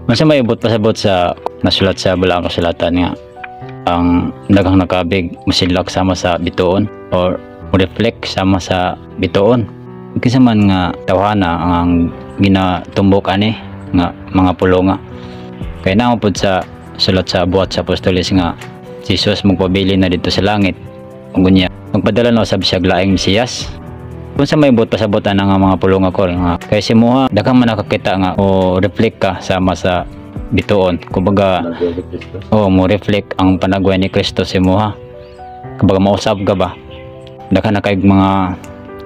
Masa may ibot pasabot sa nasulat sa balaang kasulatan nga ang daghang nakabig masilak sama sa bituon or reflect sama sa bituon. Kinsa man nga tawhana ang ginatumbok ani nga mga pulonga. Kay naman po sa sulat sa buhat sa apostoles nga si Jesus magpabili na dito sa langit. Ug unya magpadala na usab siya laing Mesiyas. Kung sa may buhat pasabotan nga mga pulonga ko nga kay si Moha daghang man nakakita nga o reflect ka sama sa bituon. Kumbaga mo reflect ang panagway ni Kristo si Moha. Kumbaga mausab ka ba? Daghang na kay mga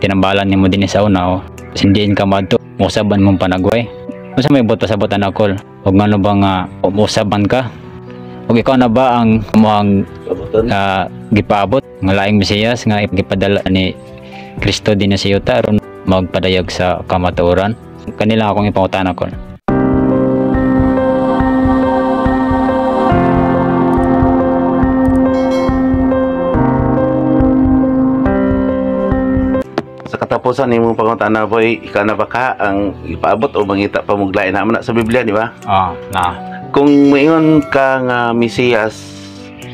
tinambalan nimo dinhi sa una o sindiin ka madto usaban mong panagway. Unsa may buot pasabotan ako ug ngano ba nga usaban ka? Ug ikaw na ba ang moang gipaabot nga laing Mesiyas nga gipadala ni Kristo dinhi sa yuta aron magpadayag sa kamatuoran? Kanila akong ipangutan ako. Katapusan ni mong pangutana boy, ikaw na ba ka ang ipaabot o mangita pa muglain naman na sa Biblia, di ba? Na. Kung maingon ka nga Mesiyas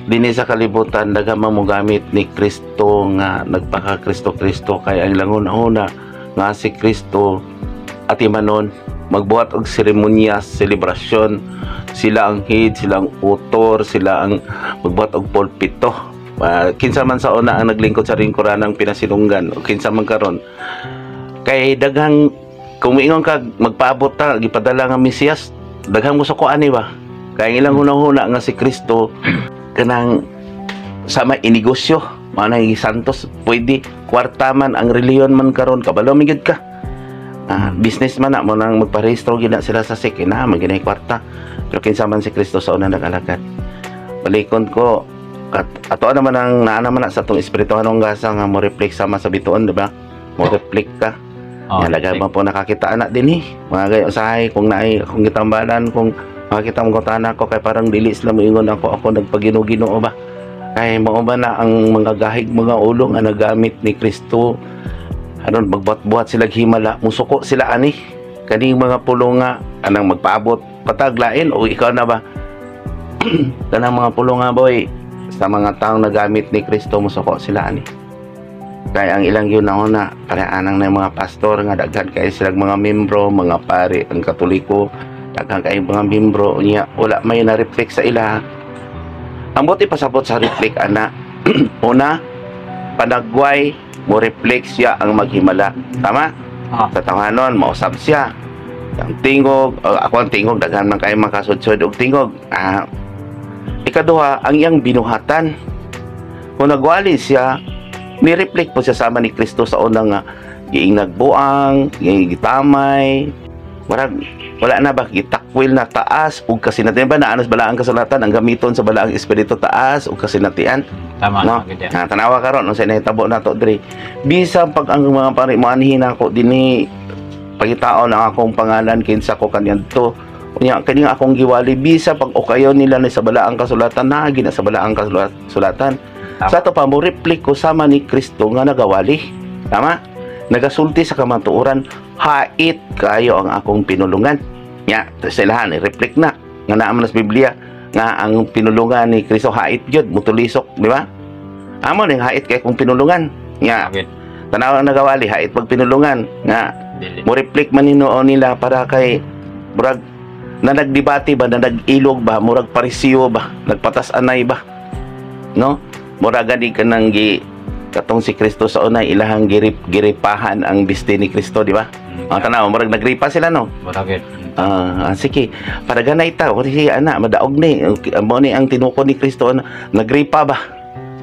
dinhi sa kalibutan daghang mo gamit ni Kristo nga nagpaka Kristo kay ang langon-una nga si Kristo at imanon magbuhat og seremonyas, selebrasyon, sila ang head, sila ang author, sila ang magbuhat og pulpito. Kinsa man sa una ang naglingkod sa lingkuran ng pinasilunggan o kinsa man karon kay daghang kung moingon ka magpaabot ta gipadala nga Mesiyas daghang musukoan ni ba kay ilang hunahuna nga si Kristo kanang sama inegosyo manay santos pwede kwarta man ang reliyon man karon kabalo migid ka business man na mo nang magparehistro gina sila sa SEC na maginay kwarta pero kinsa man si Kristo sa una nagalagad balikon ko ato naman ang naanaman na sa itong espirituhan ng gasa nga mo reflect sama sa bituon, di ba? Mo reflect ka. Lagay mo po nakakita anak din mga gayo usahay kung naay akong gitambalan kung makita mo kutana ko kay parang dili sila moingon ako nagpaginuginoo ba kay mao ba na ang mga gahig mga ulo nga nagamit ni Kristo aron magbuhat-buhat sila himala musuko sila ani kaning mga pulonga anang magpaabot pataglain o ikaw na ba kanang mga pulonga boy sa mga taong nagamit ni Kristo musuko sila ani kaya ang ilang yun na pareanang na mga pastor nga daghan kay silang mga membro mga pare ang Katoliko daghan kay mga membro unya wala may na reflect sa ila ang buti pasabot sa reflect ana una panagway mo reflect siya ang maghimala tama sa tawanon mausab siya ang tingog ako ang tingog daghan man kay makasudsod og tingog ikaduha ang iyang binuhatan kung nagwali siya ni-reflect po siya sama ni Kristo sa unang giing nagbuang gitamay wala na ba gitakwil na taas ug kasinatian ba naanos balaang kasulatan ang gamiton sa balaang espiritu taas ug kasinatian tama no? Tanawa karon unsa nahitabo nato diri bisan pag ang mga parimaanhin ako dinhi pagitaon ang akong pangalan kinsa ko kanyanto unya kani akong giwali bisa pag okayon nila ni sa balaang kasulatan na gina sa balaang kasulatan sa to pa mo reflect ko sama ni Kristo nga nagawali tama nagasulti sa kamatuoran hait kayo ang akong pinulungan nya silahan reflect na nga naa sa Biblia nga ang pinulungan ni Kristo hait gyud mutulisok di ba amo ning hait kay kung pinulungan nya tanaw ang nagawali hait pag pinulungan nga mo reflect man hinuon nila para kay murag na nagdebate ba na nag-ilog ba murag parisiyo ba nagpatas-anay ba no murag gani kanang katong si Kristo sa unay ilahang giripahan ang biste ni Kristo di ba ang tanaw murag nagripa sila no murag sige para ganay ta o siya ana madaog ni mo ni ang tinukod ni Kristo nagripa ba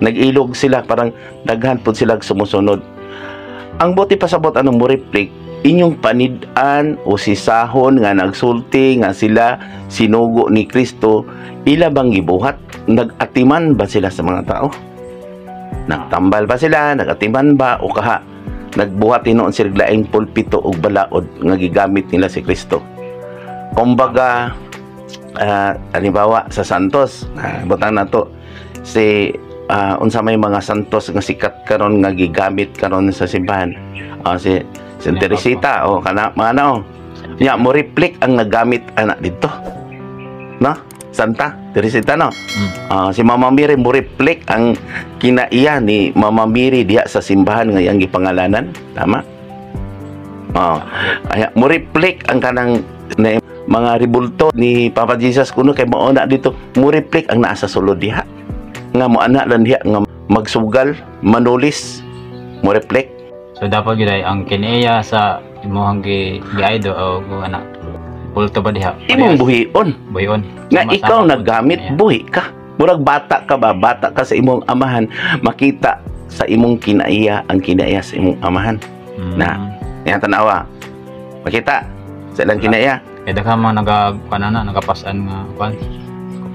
nag-ilog sila parang daghan pud sila sumusunod ang buti pasabot anong mo reflect inyong panid-an o sisahon nga nagsulti nga sila sinugo ni Kristo ila bang gibuhat nagatiman ba sila sa mga tao nagtambal ba sila nagatiman ba o kaha nagbuhat tinuon sila laing pulpito o balaod nga gigamit nila si Kristo kumbaga halimbawa sa santos butang nato si unsa may mga santos nga sikat karon nga gigamit karon sa simbahan si Santa Teresita o kana mga ano nya mo reflect ang nagamit anak dito no? Santa Teresita, no? Mm. Si Mama Mary mo reflect ang kinaiya ni Mama Mary diha sa simbahan nga iyang gipangalanan, tama? Mo reflect ang kanang na mga ribulto ni Papa Jesus kuno kay mao na dito, mo reflect ang naa sa sulod diha nga mo ana lang diha nga magsugal, manulis, mo reflect. So dapat gyud ay ang kinaiya sa imong giaido o ana kulto ba diha? Imong buhion. Buhion. Nga Sama-sama ikaw po. naggamit, Ayan. buhi ka. Murag bata ka ba? Bata ka sa imong amahan, makita sa imong kinaiya ang kinaiya sa imong amahan. Mm. Na. Yan tanawa. Makita sa ilang kinaiya. Kaya daghan mga nagapasan nga kwan.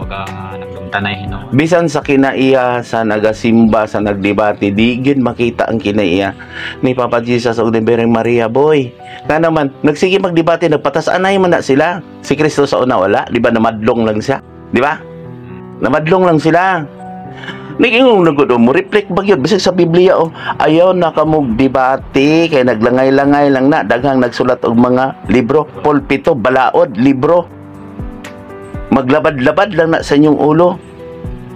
Kapag nagdumtanay hino. Bisan sa kinaiya, sa nagasimba, sa nagdebate, di gid makita ang kinaiya ni Papa Jesus o ni Birheng Maria, boy. Nga naman, nagsige magdebate, nagpatasanay man na sila. Si Kristo sa una wala, di ba namadlong lang siya? Di ba? Namadlong lang sila. Nagingong nagudo mo, reflect ba yun? Bisag sa Biblia, ayaw na kamog debate, kaya naglangay-langay lang na, daghang nagsulat og mga libro, pulpito, balaod, libro. Maglabad-labad lang na sa inyong ulo.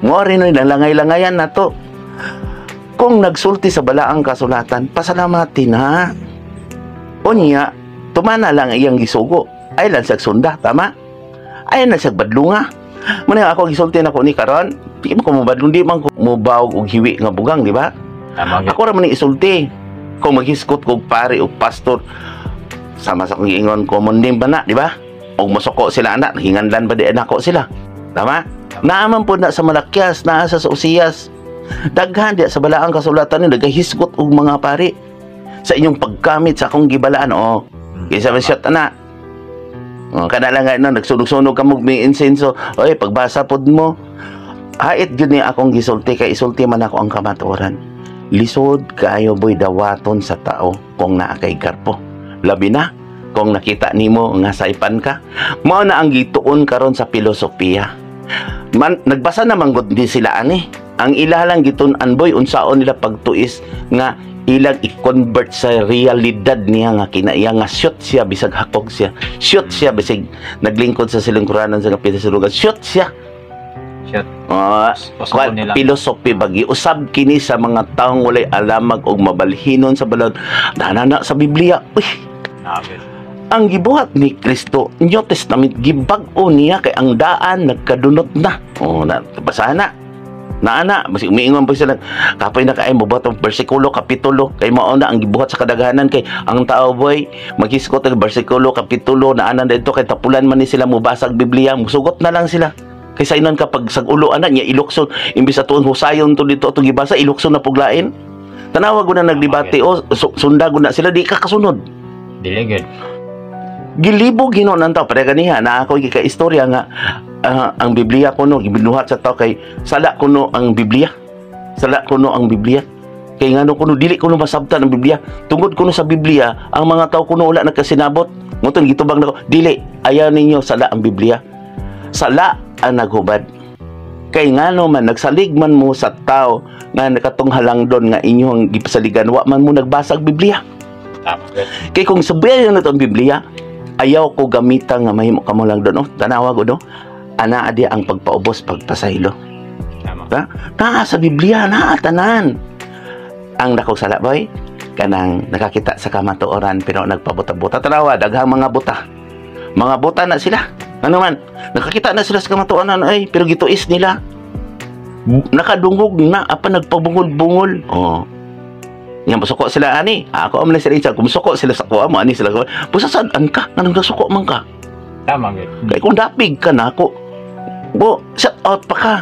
Mo rin nalangay-langayan na to. Kung nagsulti sa balaang kasulatan, pasalamatin ha. Unya, tumana lang iyang gisugo. Ay lang siya sunda, tama? Ay lang siya badlunga. Muna ako gisulti na ko ni karon, di mo ko mabadlong, di man ko mubawag og hiwi nga bugang, di ba? Tama gyud. Ako ra man ni isulti. Kung maghiskot kog pare o pastor, sama sa kong giingon common name ba na, di ba? O masuko sila anak, hingandan ba di anako sila? Tama? Naaman po na sa Malakyas, naa sa Usiyas. Daghan di sa balaang kasulatan ni nagahisgot og mga pare sa inyong pagkamit sa akong gibalaan. Kaysa man shot ana. Kana lang nga no, nagsunog-sunog ka mo may insenso. Oy, pagbasa pod mo, hait gyud ni akong gisulti kay isulti man ako ang kamatuoran. Lisod kaayo boy dawaton sa tao kung naa kay garpo. Labi na kung nakita nimo nga saypan ka. Mao na ang gituon karon sa filosofiya. Nagbasa naman gud din sila ani. Ang ilalang gitun-an boy unsaon nila pagtuis nga ilang i-convert sa realidad niya nga kinaiya nga shoot siya bisag hakog siya. Shoot siya bisag naglingkod sa silingkuranan sa kapitasurugan. Shoot siya. Shot. Kwan, philosophy bagi usab kini sa mga taong walay alamag og mabalhinon sa balod. Danana sa Biblia. Uy, ang gibuhat ni Kristo, New Testament, gibag-o niya kay ang daan nagkadunot na. Basahan na. Naana, mas umiingon pa sila, kapoy na kaay mo batong bersikulo, kapitulo, kay mao na ang gibuhat sa kadaghanan kay ang tao boy, maghiskot ang bersikulo, kapitulo, naana dito kay tapulan man ni sila mubasag Biblia, musugot na lang sila. Kaysa inon kapag sagulo ana niya ilukson, imbis atuon husayon to dito atong gibasa, ilukson na puglain. Tanawa gud na nagdebate sunda gud na sila di ka kasunod. Dili gyud. Gilibog hinon ang tao, pareha ganiha na ako ka istorya nga ang Biblia kuno gibinuhat sa tao kay sala kuno ang Biblia. Sala kuno ang Biblia. Kay ngano kuno dili kuno masabtan ang Biblia. Tungod kuno sa Biblia, ang mga tao kuno wala nagkasinabot. Ngoton gitubag nako, dili ayaw ninyo sala ang Biblia. Sala ang naghubad. Kay ngano man nagsalig man mo sa tao nga nakatong halangdon nga inyong gipasaligan wa man mo nagbasa ang Biblia. Tama gyud. Kay kung sabihan na itong Biblia, ayaw ko gamitan nga mahimo ka mo lang doon. Tanawa ko doon. Ana adi ang pagpaubos, pagpasaylo. Tama. Naa sa Biblia, naa tanan. Ang dakong sala boy, kanang nakakita sa kamatuoran pero nagpabuta-buta. Tanawa, daghang mga buta. Mga buta na sila. Ano man, nakakita na sila sa kamatuoran ay, pero gituis nila. Nakadungog na, apa nagpabungol-bungol. Yang masuko sila ani. Ako am na sila isa. Kung musuko sila sa kuha mo ani sila. Pusasaan ka? Anong nasuko man ka? Tama gyud. Kaya kung dapig ka na ako, shout out pa ka.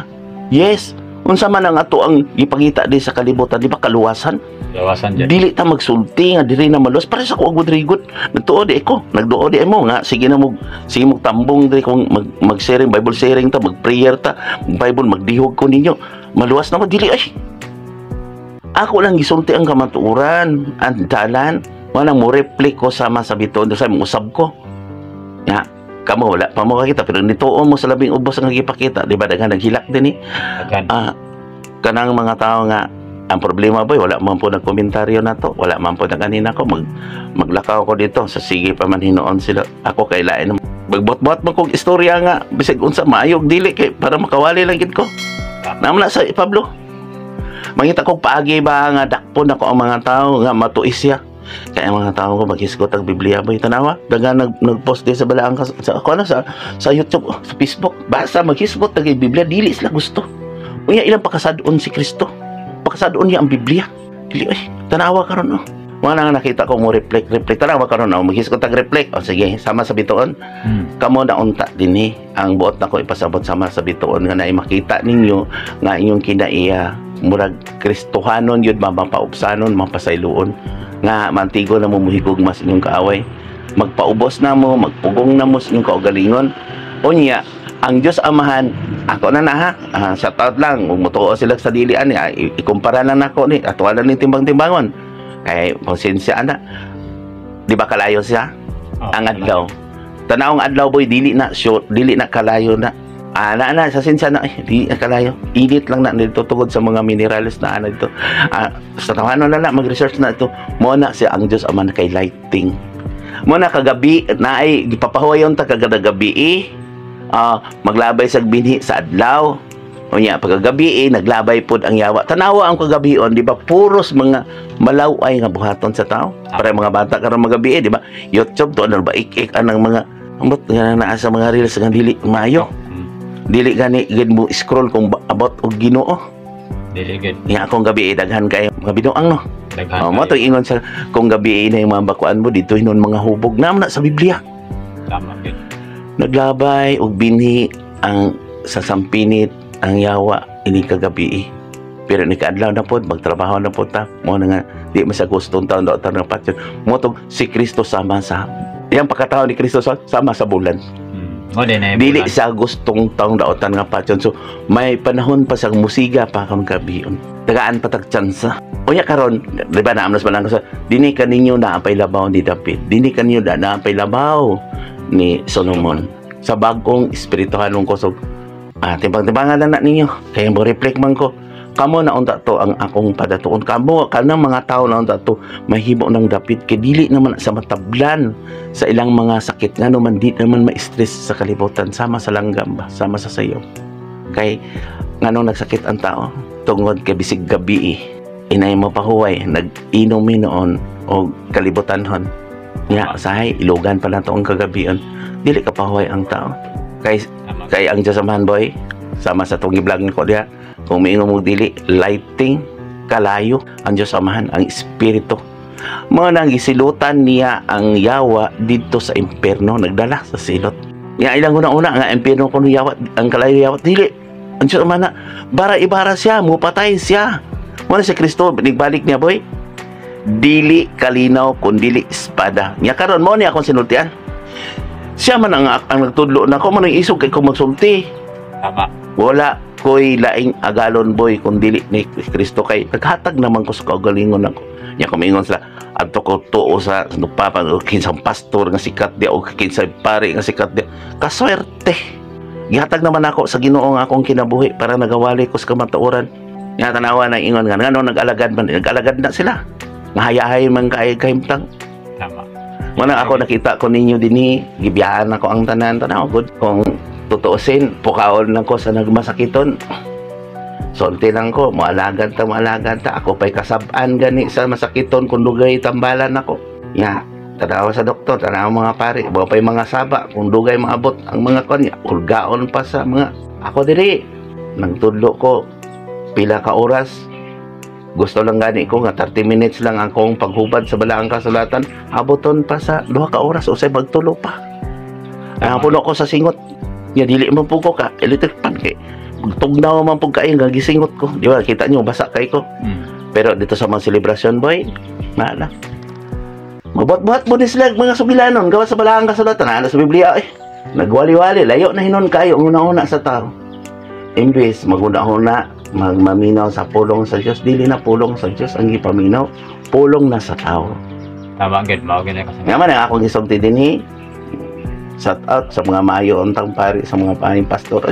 Yes. Unsa man ang ato ang ipakita di sa kalibutan, di ba kaluwasan? Lawasan dyan. Dili ta magsulti nga diri na malos para sa ko agud nagtuo di ko, nagduo di mo nga sige mo tambong diri kung mag-sharing Bible sharing ta, mag-prayer ta, Bible magdihog ko ninyo. Maluwas na ko dili ay. Ako lang gisulti ang kamatuoran, ang dalan, walang mo reflect ko sama sa biton sa usab ko. Ya, kamo wala pa mo kakita pero nituon mo sa labing ubos ang gipakita, di ba daghan naghilak din kanang mga tao nga ang problema boy wala man po nagkomentaryo na to, wala man po na kanina ko maglakaw ko dito sa sige pa man hinoon sila ako kay lain magbot-bot man kog istorya nga bisag unsa maayog dili kay para makawali lang gid ko. Namna sa Pablo. Mangita kog paagi ba nga dakpon ako ang mga tao nga matuis siya. Kaya ang mga tao ko maghisgot ang Biblia boy tanawa. Daga nag-post din sa balaang sa ako na sa YouTube, sa Facebook. Basta maghisgot ang Biblia dili sila gusto. Unya ilang pakasadon si Kristo. Pakasadon niya ang Biblia. Dili ay tanawa karon oh. Mga nang nakita ko mo reflect tanawa karon oh maghisgot ang reflect. O sige, sama sa bituon. Kamo na unta dinhi ang buot nako ipasabot sama sa bituon nga naay makita ninyo nga inyong kinaiya murag Kristohanon yun mapaupsanon mapasayloon nga mantigo na mo muhigog mas inyong kaaway magpaubos na mo magpugong na mo sa inyong kaugalingon unya ang Diyos Amahan ako na ha shout out lang kung mutuo sila sa dilian ikumpara lang nako ni at wala ni timbang-timbangon kay konsensya na di ba kalayo siya ang adlaw tanawang adlaw boy dili na kalayo na na sa sinsya na di na kalayo init lang na dito tungod sa mga minerals na dito sa tawanon na mag-research na ito mo na siya ang Diyos Ama na kay lighting mo na kagabi na ay gipapahuwayon ta kagada gabi maglabay sa binhi sa adlaw unya pagkagabi naglabay pod ang yawa tanawa ang kagabion di ba puros mga malaway nga buhaton sa tao para mga bata karon magabi di ba YouTube to ano ba ik anang mga ambot nga naa sa mga reels nga dili maayo dili gani gid mo scroll kung about og Ginoo Dili gid. Ya akong gabi daghan kay mga binuang no. Daghan. Mo to ingon sa kung gabi na yung mga bakuan mo dito hinon mga hubog na sa Biblia. Tama gid. Naglabay og binhi ang sa sampinit ang yawa ini kagabi. Pero ni kaadlaw na pod magtrabaho na pod ta. Mo na nga di masagustong taon daw ta nga patyon. Mo to si Kristo sama sa yang pagkatao ni Kristo sama sa bulan. Dili sa gustong taong daotan nga patyon. So may panahon pa sa musiga pa kang kabiyon. Tagaan pa tag tsansa. Unya karon, di ba naamnos man lang sa dini kaninyo na apay labaw ni David. Dini kaninyo na apay labaw ni Solomon. Sa bagong espirituhanong kusog. Timbang-timbangan lang na ninyo. Kaya mo reflect man ko. Kamo na unta to ang akong padatuon. Kamo kanang mga tao na unta to mahimo ng dapit kay dili naman sa matablan sa ilang mga sakit nga naman di naman ma-stress sa kalibutan sama sa langgam ba sama sa sayo. Kay nganong nagsakit ang tao tungod kay bisig gabi inay mo pahuway nag-inom noon o kalibutanhon. Nya sahay ilugan pa lang to ang kagabion. Dili ka pahuway ang tao. Kay ang Diyos Amahan boy sama sa tong i-vlog ko diha. Kung maingon mo dili, lighting, kalayo, ang Diyos Amahan, ang Espiritu. Mga nang gisilutan niya ang yawa dito sa impyerno, nagdala sa silot. Nga ilang una-una, nga impyerno ko yawa, ang kalayo yawat, dili. Ang Diyos Amahan na, bara-ibara siya, mupatay siya. Muna si Kristo, nagbalik niya, boy. Dili kalinaw, kung dili espada. Nga karon mo niya akong sinultian. Siya man ang nagtudlo na ko, man ang isog kay kung magsulti. Tama. Wala ko'y laing agalon boy kung dili ni Kristo kay naghatag naman ko sa kaugalingon ako. Nya kumingon sila adto ko tuo sa nupapan o kinsang pastor nga sikat di o kinsang pare nga sikat di. Kaswerte. Gihatag naman ako sa Ginoo nga akong kinabuhi para nagawali ko sa kamatuoran. Nya tanawa na ingon nga ngano nag-alagad na sila. Mahayahay man kay kahimtang. Tama. Muna ako nakita ko ninyo dinhi, gibiyahan ako ang tanan tanaw good kung tutuusin, pukaon lang ko sa nagmasakiton. Sulti lang ko, maalagan ta. Ako pa'y kasabaan gani sa masakiton kung dugay tambalan ako. Ya, tanawa sa doktor, tanawa mga pare, bawa pa'y mga saba, kung dugay maabot ang mga konya, ulgaon pa sa mga, ako diri, nagtudlo ko, pila ka oras, gusto lang gani ko nga 30 minutes lang akong paghubad sa balaang kasulatan, abuton pa sa 2 ka oras, usay magtulo pa. Ang puno ko sa singot, ya dili man po ko ka electric pan kay tugnaw man po kayo nga gisingot ko di ba kita nyo basa kay ko pero dito sa mga selebrasyon boy na mabot-bot mo ni sila mga sugilanon gawa sa balaang kasulatan sa Biblia nagwali-wali layo na hinon kayo una-una sa tao imbes maguna-una magmaminaw sa pulong sa Diyos dili na pulong sa Diyos ang ipaminaw pulong na sa tao. Tama gid mao gid kasi naman ang akong gisulti dinhi. Shout out sa mga mayo ontang pari sa mga paning pastor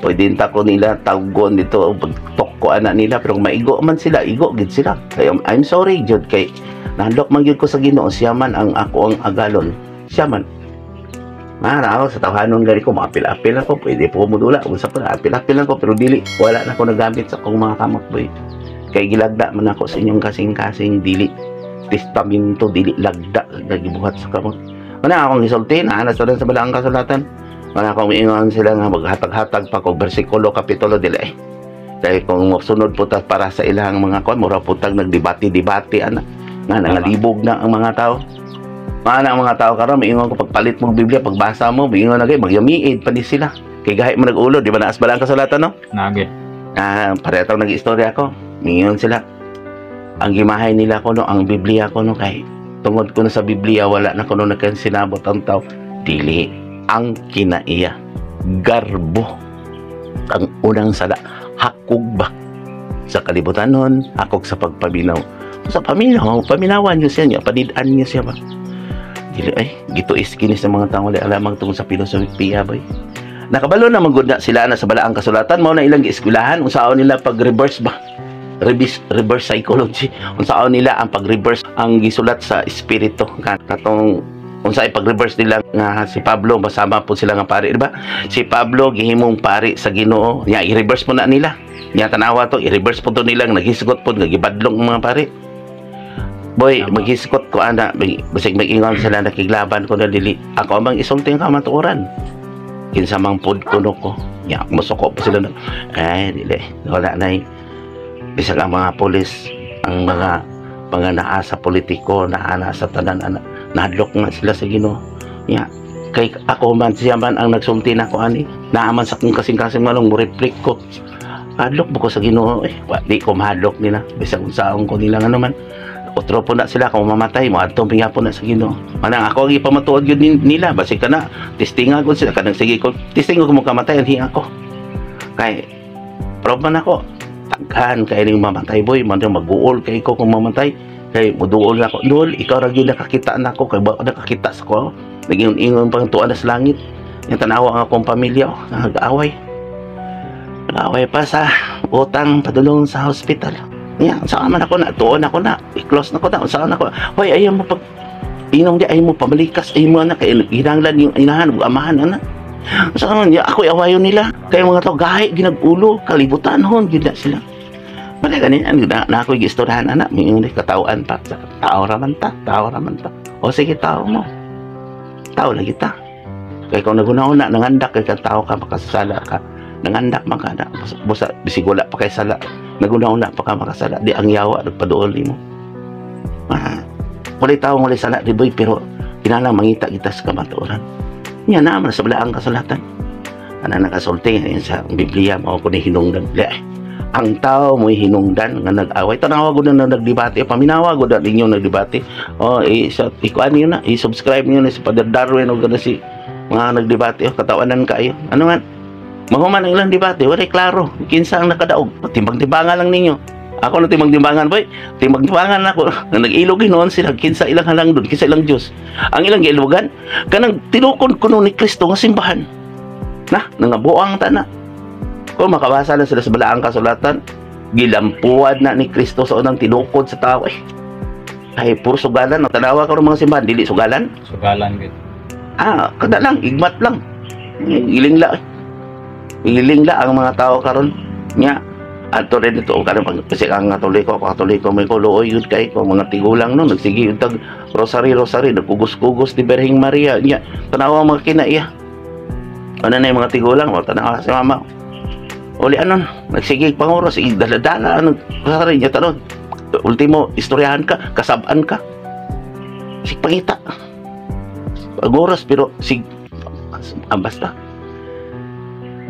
pwede ta ko nila tawgon dito pagtok ko anak nila pero kung maigo man sila igo gid sila kaya I'm sorry jud kay nahandok man gyud ko sa Ginoo siya man ang ako ang agalon siya man Mara ako sa tawhanon gani ko, apil-apil ako, pwede po mudula, unsa pa na, apil-apil ako, pero dili, wala na ako nagamit sa akong mga kamot boy. Kay gilagda man ako sa inyong kasing-kasing dili, testamento, dili lagda, nagibuhat sa kamot. Wala akong isulti, naanas na sa Balaang Kasulatan. Wala akong iingon sila nga maghatag-hatag pa kung versikulo, kapitulo, dili. Kaya kung sunod po ta para sa ilang mga kon, mura po tag nagdebate-debate, ana, nga nangalibog na ang mga tao. Mana ang mga tao karon maingon ko pagpalit mo Biblia, pagbasa mo, maingon na kay magyamiid pa ni sila. Kay gahi mo nag-ulo, di ba naas Balaang Kasulatan no? Nage. Pareho nag-istorya ako. Maingon sila. Ang gimahay nila ko no, ang Biblia ko no kay tungod ko na sa Biblia wala na kuno nagkansinabot ang tao. Dili ang kinaiya. Garbo. Ang unang sala, hakog ba sa kalibutan nun, hakog sa pagpaminaw. Sa paminawan niyo siya niya, padidan niyo siya ba? Dili ay gito iskinis sa mga tao wala alamang tungod sa filosofiya boy. Nakabalo na magud na sila na sa Balaang Kasulatan mao na ilang gieskulahan unsaon nila pag-reverse ba? Reverse psychology. Unsaon nila ang pag-reverse ang gisulat sa espiritu katong unsa pag-reverse nila nga si Pablo masama po sila nga pari, di ba? Si Pablo gihimong pari sa Ginoo. Ya i-reverse po na nila. Ya tanawa to, i-reverse po to nila naghisgot po gibadlong mga pari. Boy, maghiskot ko ana, basig mag-ingon sila nakiglaban ko na dili. Ako amang isulti ang kamatuoran. Kinsa mang pud kuno ko. Ya, musuko pa sila na. Dili. Wala na bisag ang mga pulis, ang mga naa sa politiko, naa sa tanan ana. Nahadlok na sila sa Ginoo. Ya, kay ako man siya man ang nagsulti na ko ani. Naaman sa kung kasing-kasing malong mo reflect ko. Hadlok ko sa Ginoo. Di ko mahadlok nila. Bisag unsaon ko nila nga naman. Otro po na sila kung mamatay mo atong pinga po na sa Ginoo. Manang ako ang ipamatuod yun nila basi kana testingan ko sila kanang sige ko testingan ko mo kamatay anhi ako. Kay prob man ako taghan kay ning mamatay boy man mag-uol kay ko kung mamatay kay muduol ako dol ikaw ra gyud nakakita nako kay ba nakakita sa ko nagingon pang tuan sa langit yang tanawa ang akong pamilya nag-away pa sa utang padulong sa hospital. Yeah, saan man ako na, tuon ako na, i-close na ko na, saan ako, hoy, ayaw mo pag, inom di, ayaw mo pamalikas, ayaw mo na, kaya hinanglan yung inahan, amahan na. Saan man, ako awayon nila, kaya mga tao, gahi, ginag-ulo, kalibutan hon, gina sila. Mali ganyan, na ako yung istoryahan, anak, may ulit katawaan pa, tao raman ta, o sige, tao mo, tao lagi ta. Kaya kung naguna-una, nangandak, kaya tao ka, makasala ka, nangandak makada busa bisig wala pa kay sala naguna-una pa ka makasala di ang yawa nagpaduol mo wala tao wala sala di boy pero kinala mangita kita sa kamatuoran nya naman sa Balaang Kasulatan ana nakasulti yan sa Biblia mao ko ni hinungdan ang tao mo hinungdan nga nag-away tanawa gud na nagdebate paminawa gud ninyo nagdebate ikuan niyo na i-subscribe niyo na si Father Darwin o gana si mga nagdebate katawanan kayo ano man mahuman ang ilang debate, wala klaro. Kinsa ang nakadaog. Timbang-timbangan lang ninyo. Ako na timbang-timbangan, boy. Timbang-timbangan ako. Nag-ilog noon sila. Kinsa ilang halang doon. Kinsa ilang Diyos. Ang ilang gilugan, kanang tinukon kuno ni Kristo nga simbahan. Nangabuang tana. Kung makabasa na sila sa Balaang Kasulatan, gilampuad na ni Kristo sa unang tinukod sa tao. Ay, puro sugalan. Tanawa ka ng mga simbahan. Dili sugalan? Sugalan, good. Kada lang. Igmat lang. Ilingla ang mga tao karon nya adto rin dito kanang kasi ang katoliko may kuloy yun kay ko mga tigulang no nagsigi yung tag rosary nagkugos-kugos ni Birheng Maria nya tanawa mga kinaiya ano na yung mga tigulang o tanawa si mama uli anon nagsigi panguros daladala anong rosary nya tanong ultimo istoryahan ka kasabaan ka sig pangita paguros pero sig basta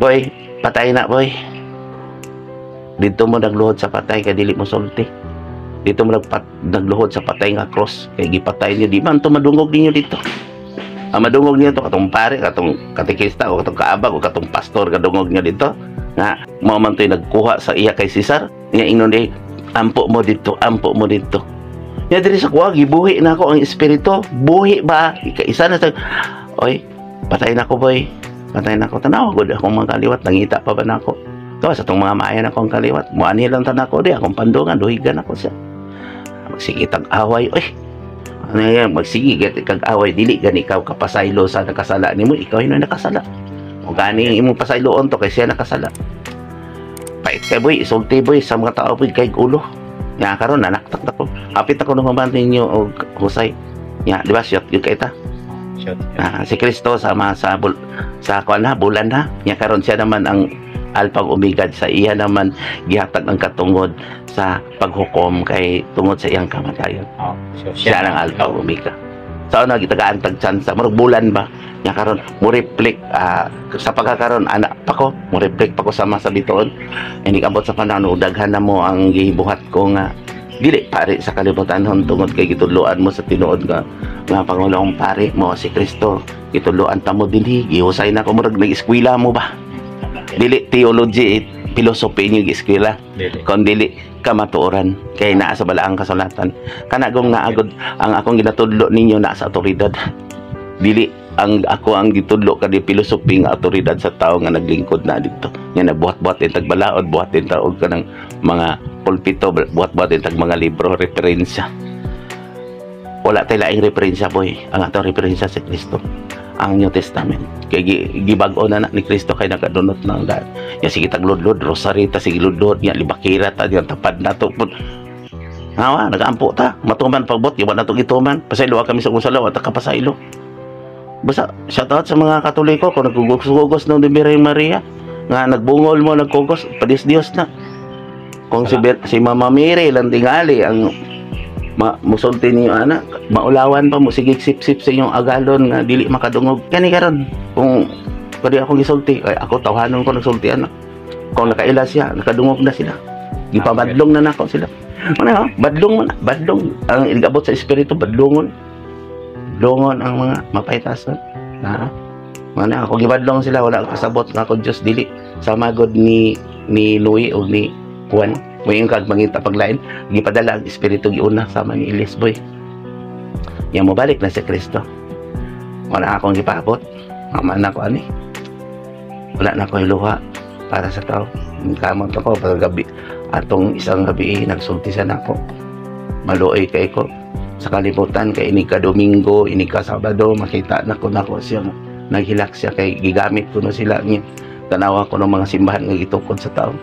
boy, patay na boy. Dito mo nagluhod sa patay kay dili mo sulti. Dito mo nagluhod sa patay nga cross kay gipatay niyo di man to madungog ninyo dito. Ang madungog niyo to katong pare, katong katekista o katong kaabag o katong pastor kadungog niyo dito. Nga mao man toy nagkuha sa iya kay Cesar. Nga inon di ampo mo dito. Nya diri sa kuha gibuhi na ako ang espiritu. Buhi ba? Isa na sa oy, patay na ko boy. Patay na ako, tanaw, good akong mga kaliwat, nangita pa ba na ako? Ito, sa itong mga maayan akong kaliwat, muani lang tanako, di akong pandungan, duhigan ako siya. Magsigitag away, Ano yan, magsige kag away dili gani ikaw kapasaylo sa nakasala nimo, ikaw yun nakasala. O gani imong pasayloon to kay siya nakasala. Pait kay boy, isulti boy sa mga tao boy kay ulo. Nya karon nanaktak na ko. Hapit ako nung maban ninyo og husay. Nya di ba shot gyud kay ta. Shot. Si Kristo sama sa kuan na bulan na. Nya karon siya naman ang Alpha ug Omega, sa iya naman gihatag ang katungod sa paghukom kay tungod sa iyang kamatayon. Oh, Siya ang Alpha ug Omega. Sa una gitagaan tag tsansa murag bulan ba. Nya karon mo reflect sa pagkakaron anak pa ko, mo reflect pa ko sama sa bituon. Ini abot sa panahon daghan na mo ang gibuhat ko nga dili pare sa kalibutan tungod kay gitudloan mo sa tinuod nga pangulong pare mo si Kristo. Gitudloan ta mo dinhi, gihusay na ko murag nag-eskwela mo ba. Dili theology, philosophy niyo gi-eskwela. Kon dili kamatuoran kay naa sa balaang kasulatan. Kanagong naagod ang akong ginatudlo ninyo naa sa otoridad. Dili ang ako ang gitudlo kadi philosophy nga otoridad sa tao nga naglingkod na dito. Nga nabuhat-buhat din tagbalaod, buhat din taog kanang mga pulpito, buhat-buhat din tag mga libro referensya. Wala tay laing referensya boy. Ang ato referensya si Kristo. Ang New Testament kay gibag-o na ni Kristo kay nagadunot ng daan ya sige tagludlod rosary ta sige ludlod ya libakira ta yang tapad nato pud hawa nagaampo ta matuman pagbot giwa nato gituman pasaylo kami sa usalaw at kapasaylo basta shout out sa mga Katoliko kung nagugos-gugos ng Birhen Maria nga nagbungol mo nagkugos padis Dios na kung si Mama Mary lang tingali ang musulti niyo anak maulawan pa mo sige sip-sip sa inyong agalon nga dili makadungog kani karon kung pwede akong gisulti kay ako tawhanon ko nagsulti anak kung nakaila siya nakadungog na sila gipabadlong na nako sila ano badlong man badlong ang igabot sa espiritu badlongon ang mga mapaytason na mana ako gibadlong sila wala kasabot nga ako Dios dili sa magod ni Louis o ni Juan mo yung kagmangita paglain gipadala ang espiritu giuna sama ni Elias boy yang mo balik na si Kristo wala akong gipabot mama na ko ani wala na ko iluha para sa tao kamot ako pag gabi atong isang gabi nagsultisan ako maluoy kay ko sa kalibutan kay ini ka Domingo ini ka Sabado makita na ko siya naghilak siya kay gigamit ko no sila niya tanawa ko ng mga simbahan nga gitukod sa tao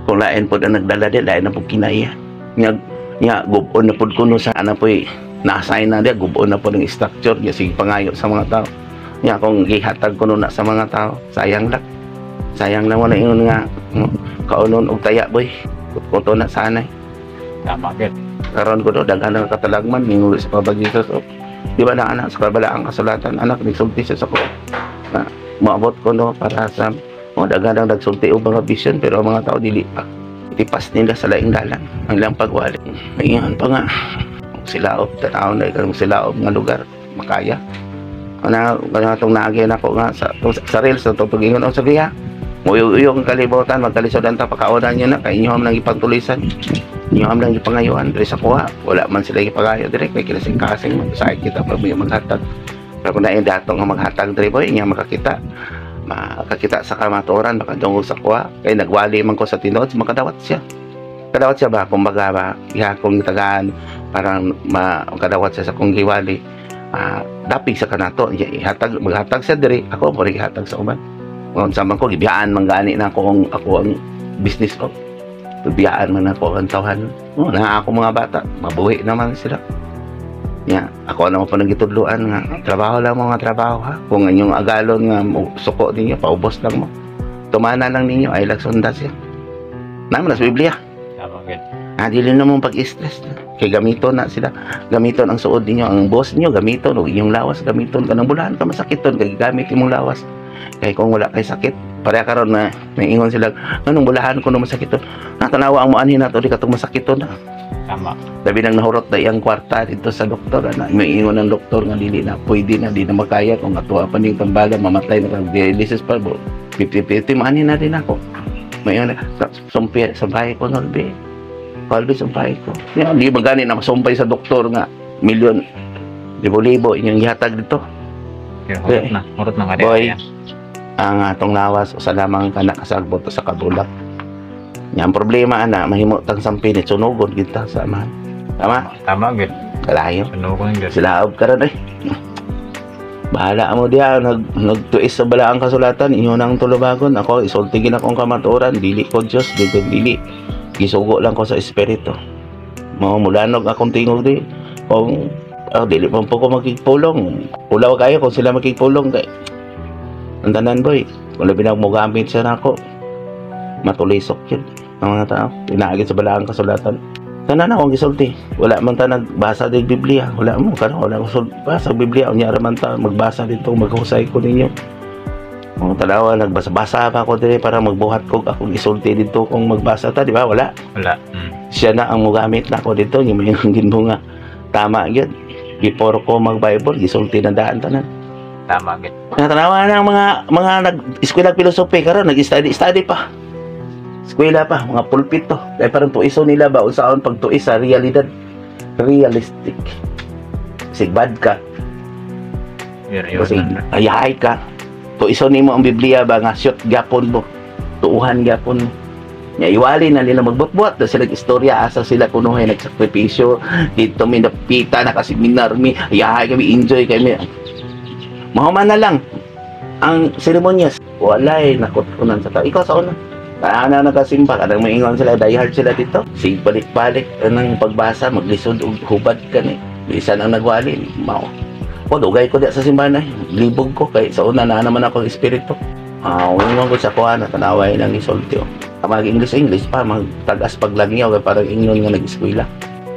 kung lain po na nagdala din, lain na po kinaya. Nga gubon na po kuno sa ana po na-assign na dia, gubon na po ng structure, niya sige pangayo sa mga tao. Nga kung gihatag kuno na sa mga tao, sayang lang. Sayang lang wala ingon nga, kaunon og taya boy, kuto na sanay. Tama gid. Karon ko do, daghan na katalagman, mingulo sa pabagisos. Di ba na anak, sa kabalaang kasulatan, anak, nagsulti siya sa ko. Maabot ko no, para sa daghan ang nagsulti og mga vision pero ang mga tao dili pa itipas nila sa laing dalan ang ilang pagwali ngayon pa nga silaop tanaw na kanang silaop nga lugar makaya ana kanatong naagi na ko nga sa reels sa tutugingon o sabiha uyong kalibutan magkalisodan ta pakaunan niyo na kay inyo man ipagtulisan inyo man ipangayuan diri sa kuha wala man sila ipagayo dire kay kinasing-kasing magsaay kita pag may maghatag pero kung nain datong nga maghatag dire boy nya makakita sa kamatuoran makadungog sa kuha kay nagwali man ko sa tinuod makadawat siya ba kumbaga ba ihakong tagaan parang makadawat siya sa kong giwali dapig sa kanato maghatag siya diri ako mo rin ihatag sa uban kung saan ko gibiyaan manggani na ako ang business ko bibiyaan man ako ang tawhan na ako mga bata mabuhi naman sila ako naman po nagitudluan nga trabaho lang mga trabaho ha kung inyong agalon nga suko ninyo paubos lang mo tumana lang ninyo ay lagsunda siya naman sa Biblia dili na mong pag-stress kay gamiton na sila gamiton ang suod ninyo ang boss ninyo gamiton o inyong lawas gamiton ka ng bulahan ka masakiton kay gamit imong lawas kay kung wala kay sakit pareha karon na may ingon sila anong bulahan ko na masakiton natanawa ang muanhin nato di katong masakiton na tama sabi nang nahurot na iyang kwarta dito sa doktor may ingon ng doktor nga dili na pwede na di na makaya kung atuwa pa ning tambaga mamatay na dialysis pa 50-50 maani na din ako may ingon sumpay sa bahay ko nolbe kalbi sumpay ko di magani na masumpay sa doktor nga milyon libo-libo inyong ihatag dito hurot na nga boy ang atong lawas sa lamang ka nakasagbot sa kabulak ang problema ana mahimo tang sampinit sunugon kita sa amahan tama gid Kalayo. Ano ko yung Silaab ka rin bahala mo diya, nagtuis sa balaang kasulatan, inyo nang tulubagon. Ako, isultigin akong kamaturan, dili ko Diyos, dili. Gisugo lang ko sa Espiritu. Mulanog akong tingog di. Kung, dili pa po ko magkikpulong. Ulaw kayo kung sila magkikpulong. Ang tanan boy, kung labi na mo gamit siya na ako, matulisok yun ang mga tao. Pinaagin sa balaang kasulatan. Tanan akong gisulti. Wala man ta nagbasa din Biblia. Wala mo wala ko basa Biblia. Unya ra man ta magbasa dito, maghusay ko ninyo. Mga tanawa nagbasa-basa pa ako dire para magbuhat ko akong gisulti dito kung magbasa ta, di ba? Wala. Siya na ang mugamit na ako dito, yung may mo nga tama gyud. Before ko mag-Bible, gisulti na daan tanan. Tama gyud. Tanawa na mga nag-eskwela philosophy karon, nag-study pa. Eskwela pa, mga pulpit to. Kaya parang tuiso nila ba unsaon pagtuis sa realidad. Realistic. Sigbad ka. Kasi ayahay ka. Tuiso nimo ang Biblia ba nga shot gapon mo. Tuuhan gapon mo. Nya iwali na nila magbutbut na sila istorya asa sila kunuhay nagsakripisyo dito mi napita nakaseminar mi ayahay kami enjoy kami. Mahuman na lang ang seremonyas. Walay nakutunan sa tao. Ikaw sa una. Ana nakasimba, kadang maingon sila, diehard sila dito. Sige balik-balik ng pagbasa, maglisod o hubad ka ni. Bisan ang nagwali, mao. O, dugay ko diya sa simbahan ay. Libog ko, kay sa una na naman ako ng espiritu. Umingon ko sa kuha na, tanaway ng isoltyo. Mag-English pa, magtagas paglangyaw, kaya parang ingnon nga nag-eskwela.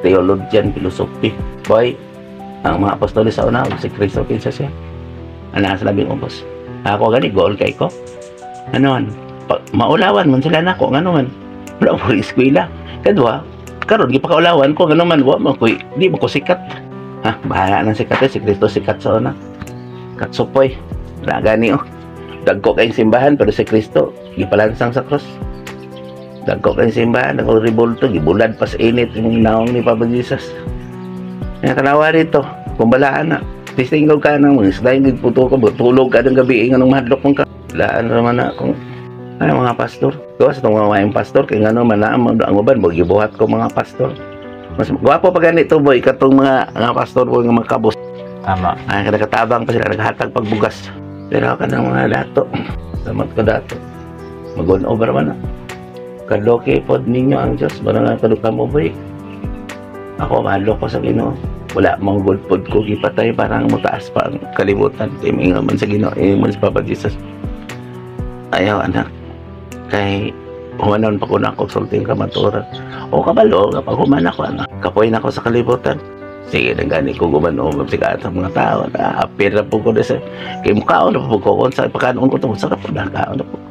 Theologian, philosophy. Boy, ang mga apostolis sa una, si Cristo, kinsa siya. Ano sa labing ubos. Ako gani, goal kay ko. Ano maulawan man sila nako ngano man wala ko eskwela kadwa karon gipakaulawan ko ngano man wa man ko di mo ko sikat bahala nang sikat si Kristo sikat sa una katsupoy na gani dagko kay simbahan pero si Kristo gipalansang sa cross dagko kay simbahan ako rebolto gibulad pas init yung naong ni Papa Jesus nga tanawa dito kumbalaan na tistingog ka nang slain gigputo ko tulog ka ng gabi nganong mahadlok mong ka laan naman na kung ay mga pastor. Gawas itong mga pastor kaya nga naman na ang uban mo gibuhat ko mga pastor. Mas gwapo pa ganito boy katong mga pastor po nga makabos. Tama. Ay kada katabang pa sila naghatag pagbugas. Pero ka ng mga dato. Samat ko dato. Mag-on over man na. Kadloke pod ninyo ang Diyos. Barang nga kaduka mo boy. Ako mahalo ko sa Ginoo. Wala mang good pod ko gipatay parang mutaas pa ang kalibutan. Kaya may nga man sa Ginoo. Man sa Papa Jesus. Ayaw anak. Kay humanon pa ko na ako sulting kamaturan o kabalo kapag humana ko kapoy na ako sa kalibutan sige nagani ko gumano magsikat sa mga tao na apir na po ko sa kay mukhaon na po ko kung sa pagkanon ko itong sarap na kaon na po ko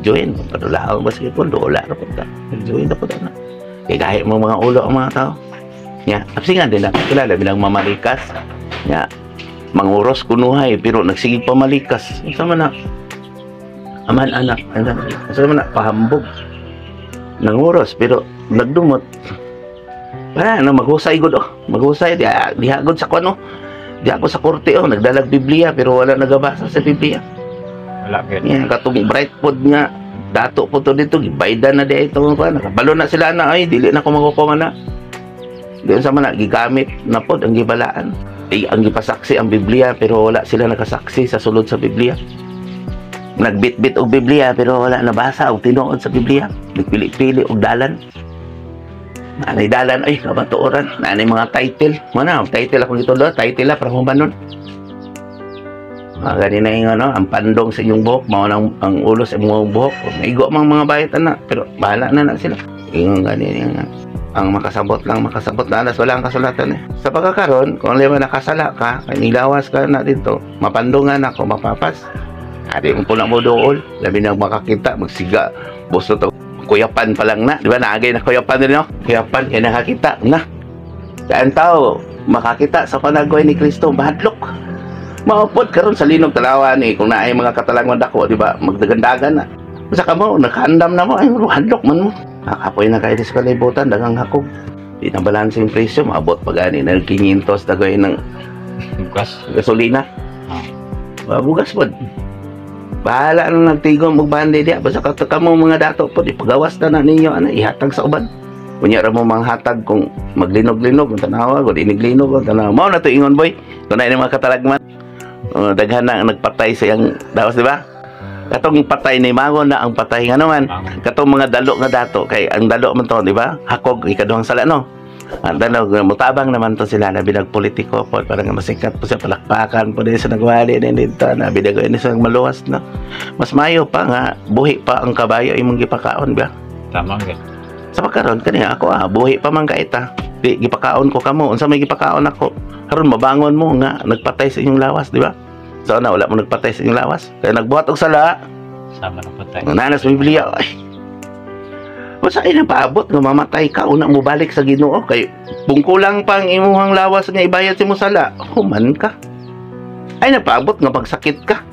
join padulaang basketball dola na po ta join na po ta na kay kahit mga ulo ang mga tao nya apsingan din na kilala bilang mamalikas nya manguros kunuhay pero nagsigig pamalikas sama na aman anak sa man pahambog nanguros pero nagdumot para maghusay gud maghusay diha gud sa kuno di ako sa korte nagdalag Biblia pero wala nagabasa sa Biblia wala gid katong bright pod nga dato po to dito gibaydan na di ito nakabalo na sila na ay dili na ko magkukuha na diyan sa man gigamit na pod ang gibalaan ang gipasaksi ang Biblia pero wala sila nakasaksi sa sulod sa Biblia. Nagbit-bit og Biblia pero wala nabasa og tinuod sa Biblia. Nagpili-pili og dalan. Nanay dalan ay kabatuoran. Nanay mga title. Mana, title ako dito do, title para humanon. Ganina yung ang pandong sa inyong buhok, mao nang ang ulo sa inyong buhok. Maigo mang mga bayat anak, pero bahala na sila. Yung ganina ang makasabot na alas wala ang kasulatan sa pagkakaroon kung lima nakasala ka, nilawas ka na dito, mapandungan ako, mapapas. Adi mo pulang mo dool, labi na makakita, magsiga, busto to, kuyapan pa lang na, di ba naagay na kuyapan din kuyapan, kaya nakakita na. Kaya ang tao, makakita sa panagway ni Kristo, mahadlok. Maupod karon sa linog talawan kung naay mga katalangwan dako, di ba, magdagandagan na. Basta ka mo, nakaandam na mo, ay mahadlok man mo. Nakapoy na kayo sa kalibutan, dagang hakog. Di na balance yung presyo, maabot pa gani, na 500 dagay ng gasolina. Bugas po. Bahala na nagtigom magbandi diya basta ka mo mga dato po ipagawas na ninyo ihatag sa uban Kunya ra mo manghatag kung maglinog-linog kung tanawa, kung iniglinog kung tanawa. Mao na to ingon boy. Kung na mga katalagman. Daghan na ang nagpatay sa iyang dawas, di ba? Katong patay ni Mangon na ang patay nga naman. Katong mga dalo nga dato kay ang dalo man to, di ba? Hakog ikaduhang sala no. Ang dalo mutabang naman to sila na binag politiko po parang masikat po sa palakpakan po din sa nagwali din dito na bidago ini sa maluwas no. Mas mayo pa nga buhi pa ang kabayo imong gipakaon ba? Tama gyud. Sa pagkaron kaniya ako buhi pa man ka ita. Di gipakaon ko kamo unsa may gipakaon ako. Karon mabangon mo nga nagpatay sa inyong lawas, di ba? So na wala mo nagpatay sa inyong lawas. Kaya nagbuhat og sala. Sama na patay. Nanas Biblia. Ay. Basta ay napaabot nga mamatay ka una mo balik sa Ginoo kay bungkulang pang imuhang lawas nga ibayad si mo sala. Human ka. Ay napaabot nga pagsakit ka.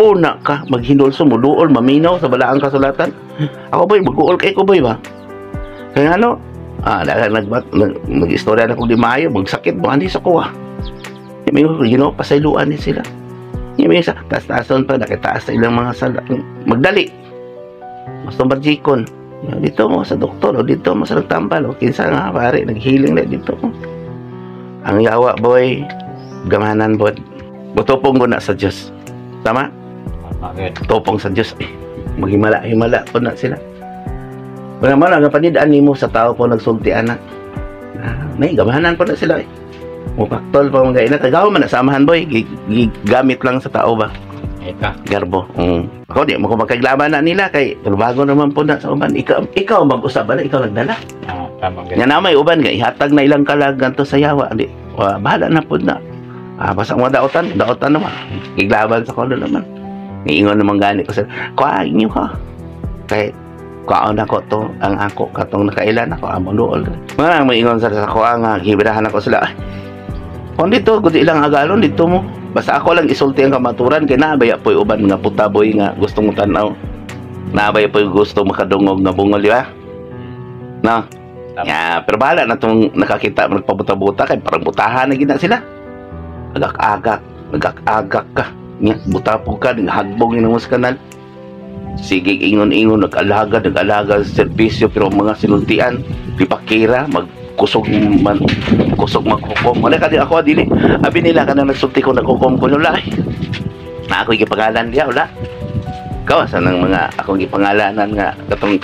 Una ka maghinulso mo duol maminaw sa balaang kasulatan. Ako boy mag-uol kay ko boy ba? Kaya ano? Nag-istorya na kung di maayo, magsakit mo, andi sa kuha. May Ginoo, pasayluan ni sila. May isa, taas-taason pa, nakitaas sa ilang mga sala. Magdali. Mas tumbadjikon. Dito mo sa doktor, o dito mo sa nagtambal, o kinsa nga pare, naghiling na dito. Ang yawa, boy, gamanan, boy. Butupong ko na sa Diyos. Tama? Tupong sa Diyos. Maghimala-himala po na sila. Kaya man, ang panidaan ni mo sa tao po nagsulti anak. May gamahanan po na sila eh. Mukaktol pa mga ina. Kagawa man, nasamahan boy. Gamit lang sa tao ba? Eka. Garbo. Ako di, makapagkaglaban na nila. Kay, bago naman po na sa uban. Ikaw mag-usap ba na? Ikaw nagdala. Tama Yan na may uban. Ihatag na ilang kalagan to sa yawa. Di, bahala na po na. Basta mga daotan naman. Iglaban sa kono naman. Iingon naman gani ko sila. Kuhain niyo ha. Kaya, kuhaan ako to, ang ako, katong nakailan ako, amon dool. Mga maingon sa kuhaan nga, hibirahan ako sila. Kung dito, kung ilang agalon, dito mo. Basta ako lang isulti ang kamaturan, kaya nabaya po yung uban nga putaboy nga gustong tanaw. Nabaya po yung gusto makadungog nga bungol, di ba? No? Yeah, pero bahala na itong nakakita, nagpabuta-buta, kaya parang butahan na gina sila. Nagak-agak ka. Buta po ka, hagbong yun ang kanal. Sige, ingon-ingon, nag-alaga sa serbisyo, pero mga sinultian, pipakira, magkusog maghukom. Wala ka din ako, dili. Abi nila ka na nagsulti ko, naghukom ko, wala eh. Na ako'y gipangalan diya, wala. Ikaw, sanang mga akong gipangalanan nga, katong,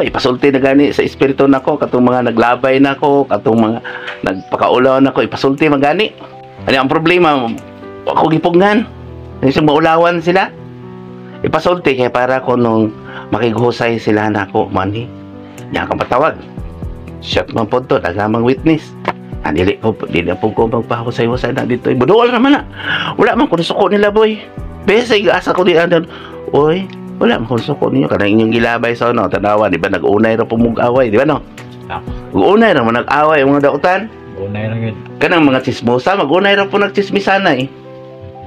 ipasulti na gani sa espiritu nako, katong mga naglabay nako, katong mga nagpakaulaw nako, ipasulti magani. Ano ang problema? Ako gipungan. Isang maulawan sila. Ipasulti kaya para ko nung makiguhusay sila na ako mani niya kang patawag shot man po to nagamang witness dili po ko magpahusay-husay na dito buduol naman na wala man kung suko nila boy besig asa ko di andon oy wala man kung suko ninyo kanang inyong gilabay sa ano tanawa di ba nag-unay ra po mag-away di ba no mag-unay ra man nag-away mga dautan unay ra gyud kanang mga chismosa mag-unay ra po nagchismisana eh.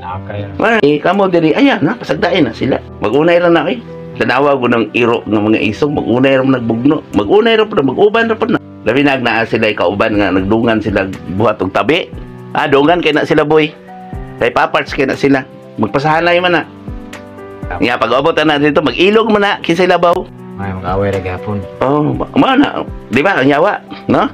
Nakakaya. Kamo diri ayan na pasagdain na sila. Mag-unay ra na kay. Tanawa ko ng iro ng mga isog, mag-unay ra nagbugno. Mag-unay ra po na mag-uban ra po na. Labi nagnaa sila ikauban nga nagdungan sila buhat og tabi. Dungan kay na sila boy. Kay paparts kay na sila. Magpasahanay man na. Nga pag-abot na dito mag-ilog man na kinsa labaw. Ay mag-away ra gapon. Mao na. Di ba ang yawa, no?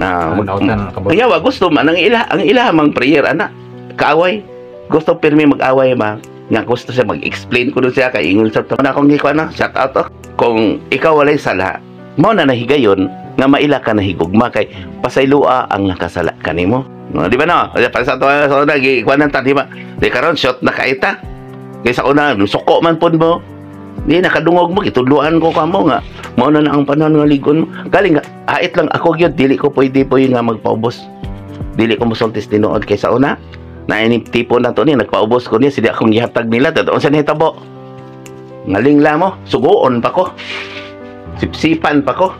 Ang yawa gusto man ang ila mang prayer ana. Kaaway. Gusto pirmi mag-away ba? Nga gusto siya mag-explain ko doon siya kay ingon sa to na kung ikaw na shout out to. Kung ikaw walay sala, mao na nahigayon nga maila ka nahigugma kay pasaylua ang nakasala kanimo. No, di ba no? Para sa to sa una gikuan ta di ba? Di karon shot na kaita. Kay sa una suko man pud mo. Di nakadungog mo gitudluan ko kamo nga. Mao na ang panahon nga ligon mo. Galing nga hait lang ako gyud dili ko pwede nga magpaubos. Dili ko mosultis tinuod kay sa una. Na ini tipo na to ni nagpaubos ko niya sila akong gihatag nila totoo sa nitabo ngalingla mo suguon pa ko sipsipan pa ko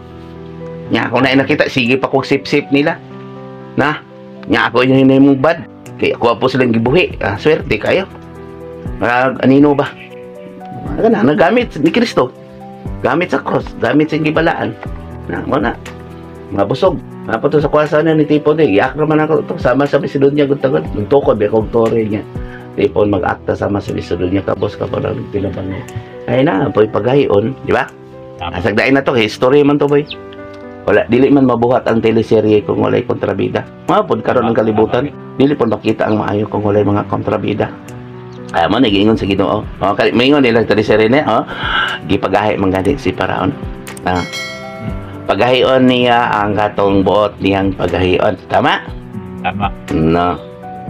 nya ako na nakita sige pa ko sip-sip nila na nya ako yung hinay mong bad kaya ako po silang gibuhi swerte kayo anino ba nagamit ni Kristo gamit sa cross gamit sa gibalaan na mo na mga busog Apo to sa kwasa na ni Tipon yak naman ako to sama sa bisidon niya gutagod nagtukod be kog tore niya Tipon mag-akta sama sa bisidon niya kabos ka pa lang tinaban niya ay na boy pagayon di ba asagdain na to history man to boy Wala, dili man mabuhat ang teleserye kung walay kontrabida. Mapod karon ang kalibutan, dili pud makita ang maayo kung walay mga kontrabida. Ay mo nagiingon sa Ginoo. Kay maingon nila teleserye ni, gipagahi man gani si Paraon. Pagahion niya ang katong buot niyang pagahion. Tama? Tama. No.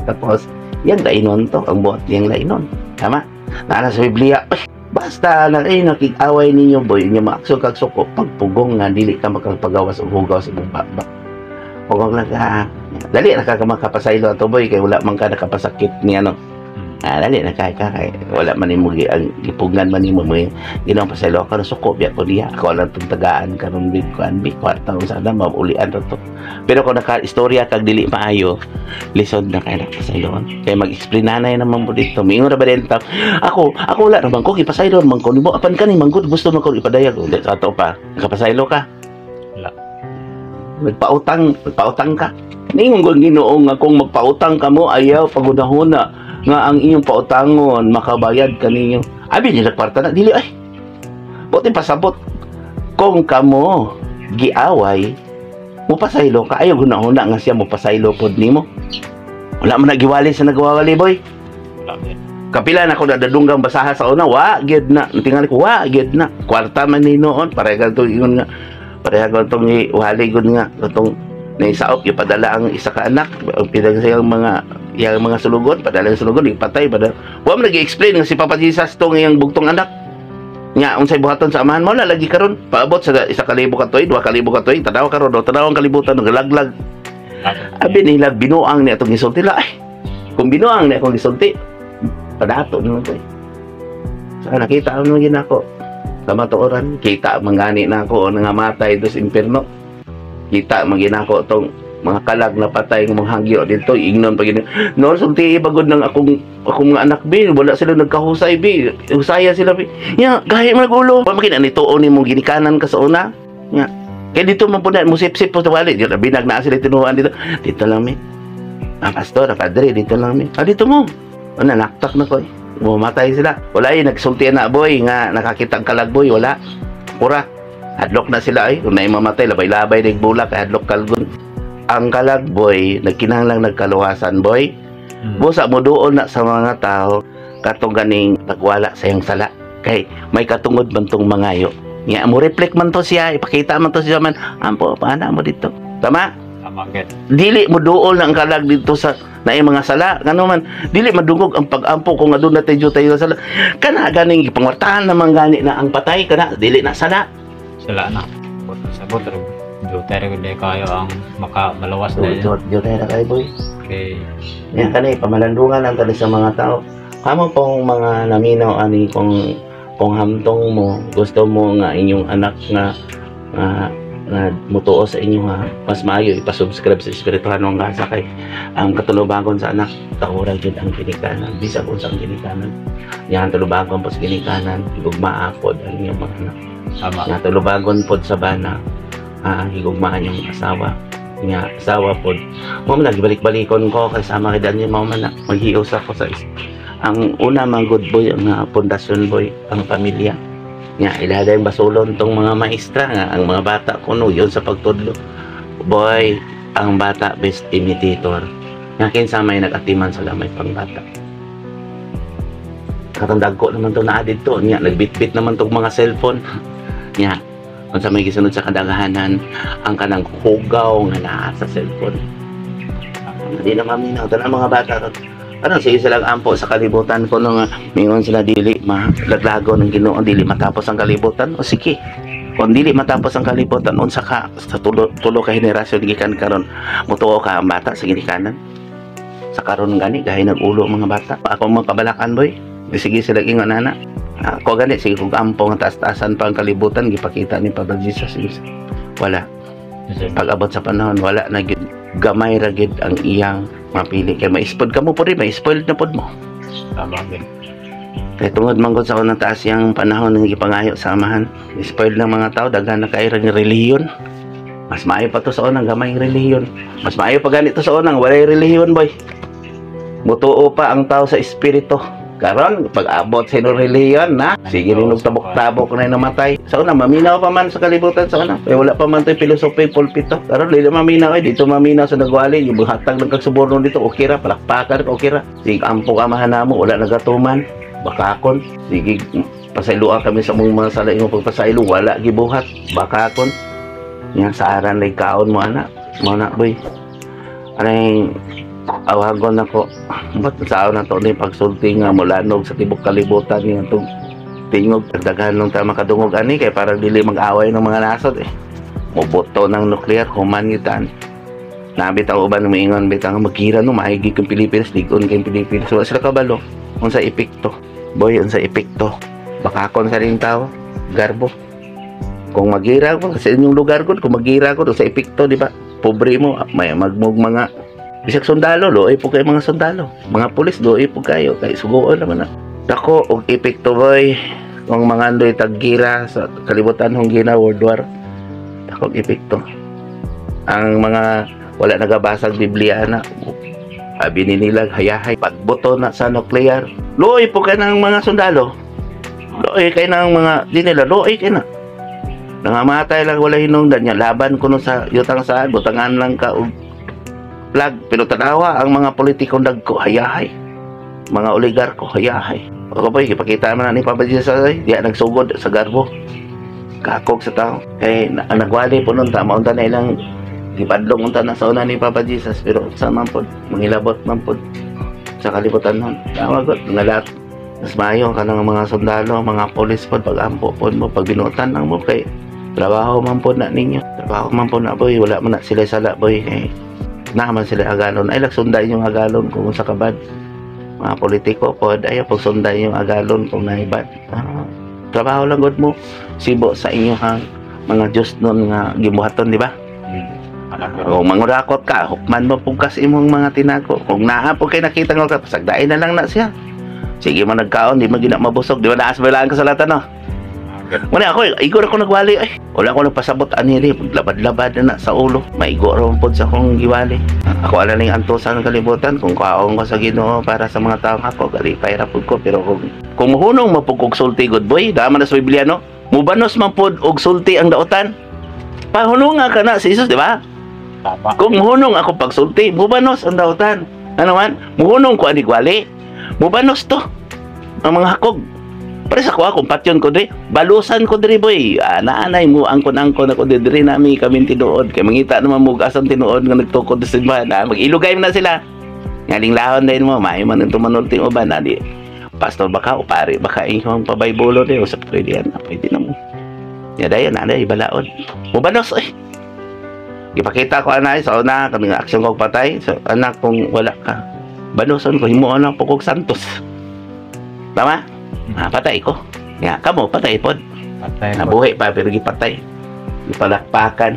Tapos, yan lainon to, ang buot niyang lainon. Tama? Nana sa Biblia, basta lang nakik-away ninyo boy, inyo maaksok-aksok o pagpugong nga dili ka makapagawas o hugaw sa mong baba. Huwag lang ka, dali na ka makapasaylo ato boy, kay wala man ka nakapasakit ni ano. Dali na kay wala man nimo ang gipugan man nimo mo ginang pasaylo ka suko biya ko diha ako lang tong tagaan karon big kuan big kwarta sana maulian ra to. Pero kung naka-istorya kag dili maayo, lisod na kay pasaylo kay mag-explain nanay naman mo dito. Mingon ra ba din ta ako wala naman ko ipasaylo man ko nimo apan kani man gud gusto man ko ipadayag ulit sa ato pa nakapasaylo ka wala magpautang ka ningon gud Ginoo nga kung magpautang ka mo ayaw pagunahuna nga ang inyong pautangon makabayad kaninyo. Abi nila kwarta na dili ay. Buti pasabot kung kamo giaway mo pasaylo ka ayo hunahuna nga siya mo pasaylo pod nimo. Wala man nagiwali sa nagwawali boy. Kapila na ko dadunggang basaha sa una wa gyud na tingali ko wa gyud na kwarta man ni noon pareha to ingon nga pareha tong wali gud nga tong naisaop ipadala ang isa ka anak pinag sayang mga sulugon padala ang sulugon ipatay padala wa man nag-explain nga si Papa Jesus tong iyang bugtong anak nya unsay buhaton sa amahan mo na lagi karon paabot sa 1,000 ka tuig 2,000 ka tuig tanaw karon tanaw ang kalibutan nagalaglag abi nila binuang ni atong gisulti la ay kung binuang ni akong gisulti padato naman ko sa nakita mo gina ko sa matuoran kita mangani na ako nga matay dos impierno kita maginako tong mga kalag na patay ng mga hangyo dito ignon pag no sulti bagod ng akong mga anak bi wala sila nagkahusay bi husaya sila bi nya gahi man gulo pa makita ni tuon nimo ginikanan ka sa una nya kay dito man pud mo sip-sip po tawali di binag na sila tinuhan dito lang mi ang pastor ang padre dito lang mi dito mo ana naktak na ko mamatay sila wala nagsulti na boy nga nakakita ang kalag boy wala pura hadlok na sila ay kung na mamatay labay-labay ng bulak hadlok kalgon ang kalag boy nagkinahanglang nagkaluwasan boy busa mo doon na sa mga tao katong ganing nagwala sa iyang sala kay may katungod man tong mangayo nga mo reflect man to siya ipakita man to siya man ampo paana mo dito tama dili mo doon ang kalag dito sa na mga sala ngano man dili madungog ang pag-ampo kung aduna tayo tayo sala kana ganing gipangwartahan naman gani na ang patay kana dili na sala na sabot ro joter ko de kayo ang malawas na yun joter na kayo boy okay yan kanay pamalandungan ang tali sa mga tao kamo pong mga naminaw ani kung hamtong mo gusto mo nga inyong anak nga mutuo sa inyo ha mas maayo ipasubscribe sa espirituhanong gasa kay ang katulubagon sa anak tahuran jud ang ginikanan bisag unsang ginikanan yan tulubagon po sa ginikanan higugmaa pod ang inyong mga anak nga tulubagon pod sa bana higugmaan yung asawa nga asawa pod mo man gibalik-balikon ko kay sama kay Daniel mo man maghios ako sa ang una mang good boy ang pundasyon boy ang pamilya nga iladay basulon tong mga maestra nga ang mga bata kuno yon sa pagtudlo boy ang bata best imitator nga kinsa may nag-atiman sa lamay pang bata katandag ko naman to naa dito nya nagbitbit naman tong mga cellphone nya kung sa may gisunod sa kadaghanan ang kanang hugaw nga naa sa cellphone hindi na maminaw tanang mga bata ano sige silang ampo sa kalibutan ko nung mingon sila dili malaglago ng Ginoo dili matapos ang kalibutan o sige kung dili matapos ang kalibutan unsa ka sa tulo ka henerasyon gikan karon mutuo ka ang bata sa ginikanan sa karon gani gahi nag-ulo mga bata ako magpabalakan boy sige sila ingon ana ako gani sige kung ampo nga taas-taasan pa ang kalibutan gipakita ni Papa Jesus wala pag-abot sa panahon wala na gid gamay ra gid ang iyang mapili kay ma-spoil ka mo po rin ma-spoil na pod mo tama din kay tungod manggod sa unang taas yung panahon ng ipangayo sa amahan spoil ng mga tao daghan na kay ng relihiyon mas maayo pa to sa unang gamay relihiyon mas maayo pa ganito sa unang walay relihiyon boy mutuo pa ang tao sa espiritu Karon pag abot sa inyong reliyon na sige rin tabok-tabok na namatay. Sa una maminaw pa man sa kalibutan sa una. Kaya wala pa man to'y filosofi pulpito. Karon dili maminaw dito maminaw sa nagwali yung hatag ng kagsuborno dito okay ra palakpakan okay ra. Sige ampo ka mahanamo wala nagatuman. Bakakon sige pasayloan kami sa mga sala imong pagpasaylo wala gibuhat bakakon. Yang sa aran lay kaon mo ana. Mo na boy. Anay awagon ako ba't sa na to ni pagsulti nga mulanog sa tibok kalibutan nga itong tingog dagdagan nung tama kadungog ani kay parang dili mag-away ng mga nasod muboto ng nuclear human gitan nabitaw uban umiingon bitang magkira no maigi kang Pilipinas digon kay Pilipinas wala sila kabalo unsa epekto boy unsa epekto bakakon sa ring tao garbo kung magira ko sa inyong lugar ko kung magira ko sa epekto di ba pobre mo may magmug mga bisag sundalo, loy po kayo mga sundalo. Mga pulis, loy po kayo. Kaya sugoon naman na. Dako, og epekto boy. Kung mga andoy taggira sa kalibutan hong gina World War. Dako, epekto. Ang mga wala nagabasag Biblia na. Abinin nilang hayahay. Pagboto na sa nuclear. Loy po kayo ng mga sundalo. Loy kayo ng mga, di nila, loy kayo na. Nangamatay lang wala hinungdan niya. Laban ko no sa yutang saan. Butangan lang ka flag pero tanawa ang mga politikong dagko hayahay mga oligarko hayahay ako boy ipakita man ni Papa Jesus diya nagsugod sa garbo kakog sa tao kay nagwali po nun tama unta na ilang gipadlong unta na sa una ni Papa Jesus pero sa man po mangilabot man po sa kalibutan nun tawagot ngalat mas mayo ka ng mga sundalo mga polis po pag-ampo po mo pag binutan lang mo kay trabaho man po na ninyo trabaho man po na boy wala man na sila sala boy kay naman sila agalon ay lagsunday yung agalon kung sa kabad mga politiko po ay pagsunday yung agalon kung naibad trabaho lang god mo sibo sa inyo hang mga Diyos nun nga gibuhaton di ba kung mangurakot ka hukman mo pugkas imong mga tinako kung naa po kay nakita nga pasagdain na lang na siya sige man nagkaon di man gina mabusog di ba naas ba lang kasalatan no Muna ako, igor ako nagwali ay. Wala ko nagpasabot anili, labad-labad na sa ulo. Maigor ron po sa akong giwali. Ako ala ning antusan ng kalibutan kung kaong ko sa Ginoo para sa mga taong ako, galipay ra pud ko pero kung muhunong mapugog sulti good boy, dama na sa Biblia no. Mubanos man pud og sulti ang daotan. Pahununga ka na si Jesus, di ba? Tama. Kung muhunong ako pagsulti, mubanos ang daotan. Ano man? Muhunong ko ani gwali. Mubanos to. Ang mga hakog. Para sa kuha, kung patyon ko diri, balusan ko diri boy. Naanay mo, angkon-angkon ako diri nami kami tinuod. Kaya mangita naman mo asan tinuod nga nagtukod sa simbahan. Mag-ilugay mo na sila. Ngaling lahon din mo, may man itong manulting uban. Di, pastor baka o pare, baka inyong pabaybulo din. O sa pwede yan, pwede na mo. Yada yun, nanay, balaod. Mubanos eh. Ipakita ko anay, sa una, kami nga aksyon kong patay. So, anak, kung wala ka, banoson ko, himuon ang pukog santos. Tama? Patay ko. Nga, kamo, patay po. Patay po. Nabuhi pa, pero gipatay. Ipalakpakan.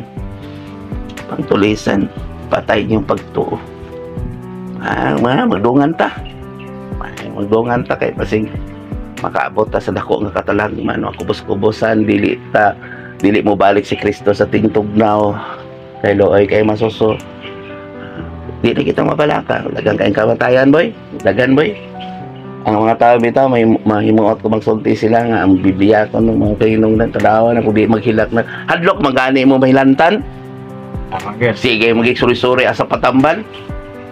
Pangtulisan. Patay niyong pagtuo. Magdungan ta. Magdungan ta kay pasing makaabot ta sa dako nga katalang mano kubos-kubosan dili mo balik si Kristo sa tingtugnaw kay looy kay masuso. Dili kita mabalaka. Dagan kayong kamatayan boy. Dagan boy. Ang mga tao bitaw may mahimuot ko magsulti sila nga ang Biblia ko ng mga kahinungdan tadawan ako di maghilak na hadlok magani mo mahilantan. Sige magigsuri-suri asa patambal.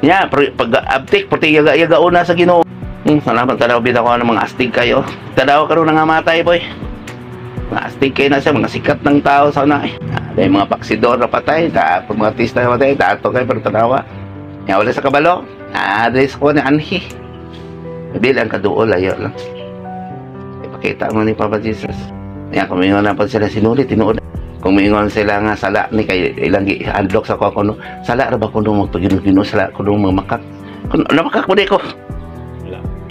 Nya pag abtik pati yaga una sa Ginoo. Salamat tadaw bitaw ko ng mga astig kayo. Tadaw karon nga matay boy. Mga astig kayo na siya mga sikat ng tao sa una. May mga paksidor na patay, pag mga artista na patay, dato kayo pero tadawa. Nya wala sa kabalo. Address ko ni anhi. Bilang kaduol, ayaw lang. Ipakita mo ni Papa Jesus. Kaya kung mingon na pa sila sinulit, tinuod. Kung mingon sila nga sala ni kay ilang handlock sa kuno, sala ra ba kuno magpagino sala kuno mamakak. Kung namakak mo ko.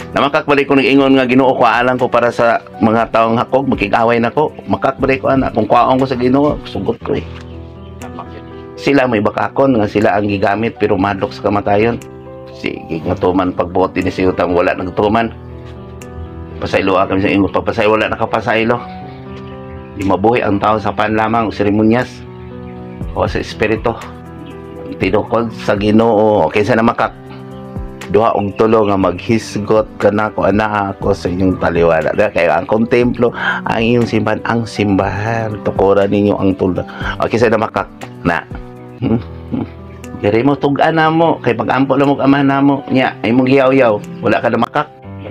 Namakak balik ko nag-ingon nga Ginoo ko alang ko para sa mga taong hakog, makig-away nako. Makak balik ko ana kung kuwaon ko sa Ginoo, sugot ko eh. Sila may bakakon nga sila ang gigamit pero madlok sa kamatayon. Sige nga tuman pagbote ni siyutang wala nagtuman. Pasaylo kami sa ingo pagpasay wala nakapasaylo. Di mabuhi ang tao sa panlamang seremonyas o sa espiritu. Tinukod sa Ginoo okay sa namakak. duha og tulo nga maghisgot kanako ana ako sa inyong taliwala. Kaya ang templo, ang inyong simbahan, ang simbahan. Tukuran ninyo ang tulo. Okay, sa na makak na. Diri mo tug-an na mo kay pag-ampo lang mo amahan na mo nya ay mong giyaw-yaw wala ka na makak.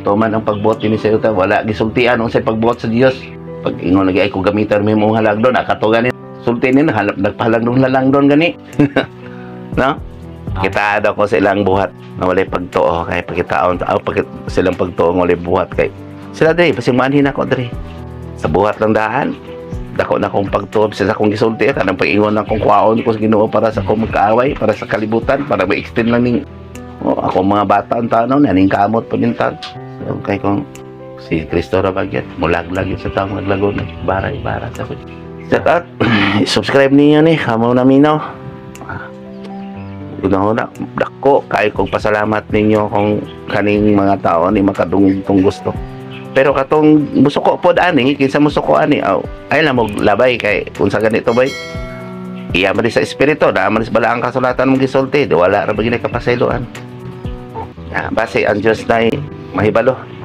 Tuman ang pagbuot ni sa uta wala gisultian unsay pagbuot sa Dios. Pag ingon lagi ay ko gamitan mi mong halagdon nakatugan ni sulti ni nagpahalagdon halagdon gani. No? Kita daw ko sa ilang buhat na walay pagtuo kay pagkitaon silang pagtuo nga walay buhat kay sila dre pasimmanhin ako dre sa buhat lang daan dako na kong pagtuo sa akong gisulti kanang pag-ingon akong kuwaon ko sa Ginoo para sa akong magkaaway para sa kalibutan para ma-extend lang ning ako mga bata ang tanaw naning kamot pamintan so kay kong si Kristo ra bagyan mulaglag yun sa taong naglago na bara sa shout out subscribe ninyo ni kamo na minaw. Una-una dako kay kong pasalamat ninyo kung kaning mga tao ni makadungtong gusto. Pero katong musuko pod ani kinsa musuko ani ay lang mo labay kay unsa ganito bay iya man sa espiritu na man sa balaang kasulatan mong gisulti wala ra bagay kapasayloan. Base ang Dios na mahibalo.